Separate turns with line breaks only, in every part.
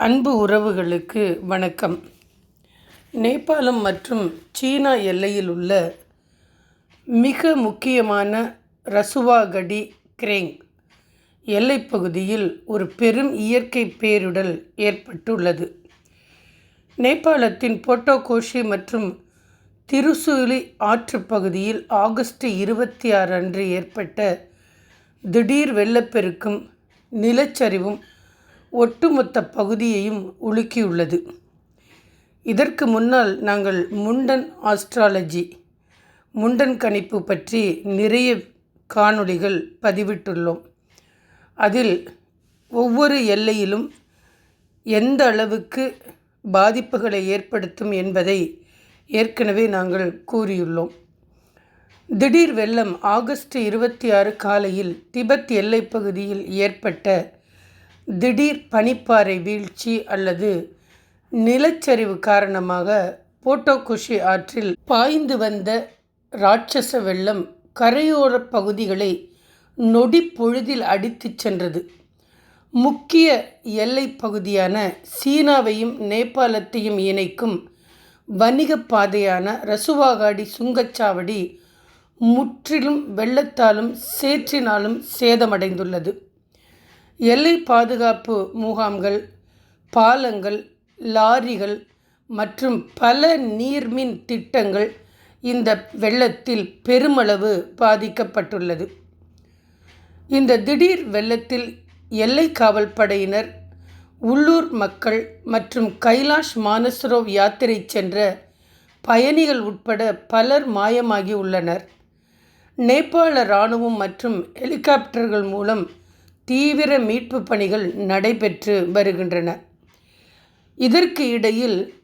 அன்பு உறவுகளுக்கு வணக்கம். நேபாளம் மற்றும் சீனா எல்லையில் உள்ள மிக முக்கியமான ரசுவாகடி கிரேங் எல்லைப்பகுதியில் ஒரு பெரும் இயற்கை பேரிடர் ஏற்பட்டுள்ளது. நேபாளத்தின் போட்டோகோஷி மற்றும் திருசூலி ஆற்றுப் பகுதியில் ஆகஸ்ட் 26 அன்று ஏற்பட்ட திடீர் வெள்ளப்பெருக்கும் நிலச்சரிவும் ஒட்டுமொத்த பகுதியையும் உலுக்கியுள்ளது. இதற்கு முன்னால் நாங்கள் முண்டன் ஆஸ்ட்ராலஜி முண்டன் கணிப்பு பற்றி நிறைய காணொளிகள் பதிவிட்டுள்ளோம். அதில் ஒவ்வொரு எல்லையிலும் எந்த அளவுக்கு பாதிப்புகளை ஏற்படுத்தும் என்பதை ஏற்கனவே நாங்கள் கூறியுள்ளோம். திடீர் வெள்ளம் ஆகஸ்ட் 26 காலையில் திபெத் எல்லைப்பகுதியில் ஏற்பட்ட திடீர் பனிப்பாறை வீழ்ச்சி அல்லது நிலச்சரிவு காரணமாக போட்டோகோஷி ஆற்றில் பாய்ந்து வந்த ராட்சச வெள்ளம் கரையோர பகுதிகளை நொடி பொழுதில் அடித்துச் சென்றது. முக்கிய எல்லை பகுதியான சீனாவையும் நேபாளத்தையும் இணைக்கும் வணிக பாதையான ரசுவாகாடி சுங்கச்சாவடி முற்றிலும் வெள்ளத்தாலும் சேற்றினாலும் சேதமடைந்துள்ளது. எல்லை பாதுகாப்பு முகாம்கள், பாலங்கள், லாரிகள் மற்றும் பல நீர்மின் திட்டங்கள் இந்த வெள்ளத்தில் பெருமளவு பாதிக்கப்பட்டுள்ளது. இந்த திடீர் வெள்ளத்தில் எல்லை காவல் படையினர், உள்ளூர் மக்கள் மற்றும் கைலாஷ் மானசரோவ் யாத்திரை சென்ற பயணிகள் உட்பட பலர் மாயமாகி உள்ளனர். நேபாள இராணுவம் மற்றும் ஹெலிகாப்டர்கள் மூலம் தீவிர மீட்பு பணிகள் நடைபெற்று வருகின்றன. இதற்கு இடையில்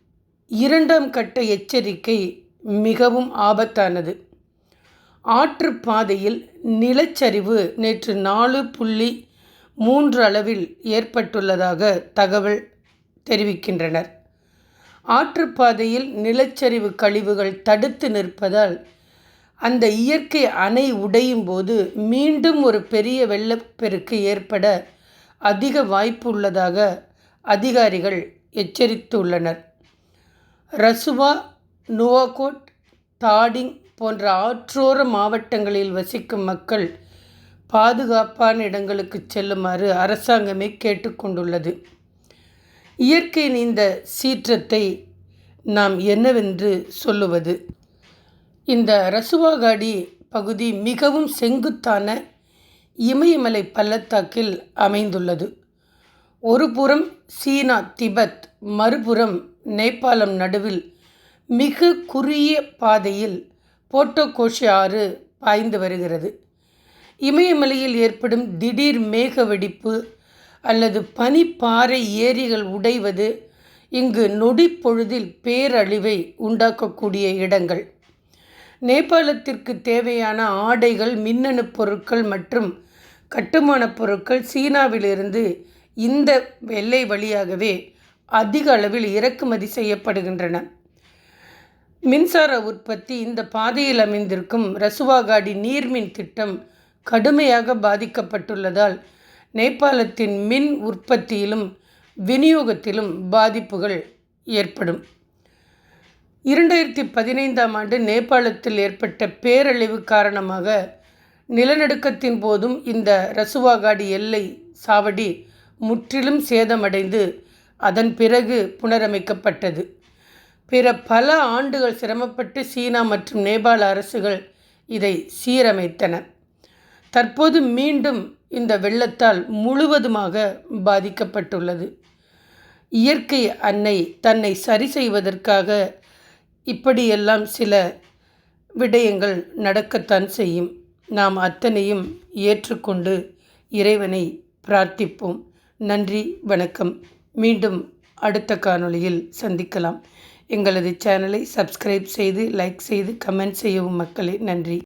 2ஆம் கட்ட எச்சரிக்கை மிகவும் ஆபத்தானது. ஆற்றுப்பாதையில் நிலச்சரிவு நேற்று 4.3 அளவில் ஏற்பட்டுள்ளதாக தகவல் தெரிவிக்கின்றனர். ஆற்றுப்பாதையில் நிலச்சரிவு கழிவுகள் தடுத்து நிற்பதால் அந்த இயற்கை அணை உடையும் போது மீண்டும் ஒரு பெரிய வெள்ளப்பெருக்கு ஏற்பட அதிக வாய்ப்பு உள்ளதாக அதிகாரிகள் எச்சரித்துள்ளனர். ரசுவா, நுவாகோட், தாடிங் போன்ற ஆற்றோர மாவட்டங்களில் வசிக்கும் மக்கள் பாதுகாப்பான இடங்களுக்கு செல்லுமாறு அரசாங்கமே கேட்டுக்கொண்டுள்ளது. இயற்கையின் இந்த சீற்றத்தை நாம் என்னவென்று சொல்லுவது? இந்த ரசுவாகாடி பகுதி மிகவும் செங்குத்தான இமயமலை பள்ளத்தாக்கில் அமைந்துள்ளது. ஒரு புறம் சீனா திபெத், மறுபுறம் நேபாளம் நடுவில் மிக குறுகிய பாதையில் போட்டோகோஷி ஆறு பாய்ந்து வருகிறது. இமயமலையில் ஏற்படும் திடீர் மேக வெடிப்பு அல்லது பனிப்பாறை ஏரிகள் உடைவது இங்கு நொடி பொழுதில் பேரழிவை உண்டாக்கக்கூடிய இடங்கள். நேபாளத்திற்கு தேவையான ஆடைகள், மின்னணு பொருட்கள் மற்றும் கட்டுமானப் பொருட்கள் சீனாவிலிருந்து இந்த எல்லை வழியாகவே அதிக அளவில் இறக்குமதி செய்யப்படுகின்றன. மின்சார உற்பத்தி இந்த பாதையில் அமைந்திருக்கும் ரசுவாகாடி நீர்மின் திட்டம் கடுமையாக பாதிக்கப்பட்டுள்ளதால் நேபாளத்தின் மின் உற்பத்தியிலும் விநியோகத்திலும் பாதிப்புகள் ஏற்படும். 2015ஆம் ஆண்டு நேபாளத்தில் ஏற்பட்ட பேரழிவு காரணமாக நிலநடுக்கத்தின் போதும் இந்த ரசுவாகாடி எல்லை சாவடி முற்றிலும் சேதமடைந்து அதன் பிறகு புனரமைக்கப்பட்டது. பல ஆண்டுகள் சிரமப்பட்டு சீனா மற்றும் நேபாள அரசுகள் இதை சீரமைத்தன. தற்போது மீண்டும் இந்த வெள்ளத்தால் முழுவதுமாக பாதிக்கப்பட்டுள்ளது. இயற்கை அன்னை தன்னை சரி செய்வதற்காக இப்படியெல்லாம் சில விடயங்கள் நடக்கத்தான் செய்யும். நாம் அத்தனையும் ஏற்றுக்கொண்டு இறைவனை பிரார்த்திப்போம். நன்றி, வணக்கம். மீண்டும் அடுத்த காணொளியில் சந்திக்கலாம். எங்களது சேனலை சப்ஸ்கிரைப் செய்து, லைக் செய்து, கமெண்ட் செய்யவும் மக்களே. நன்றி.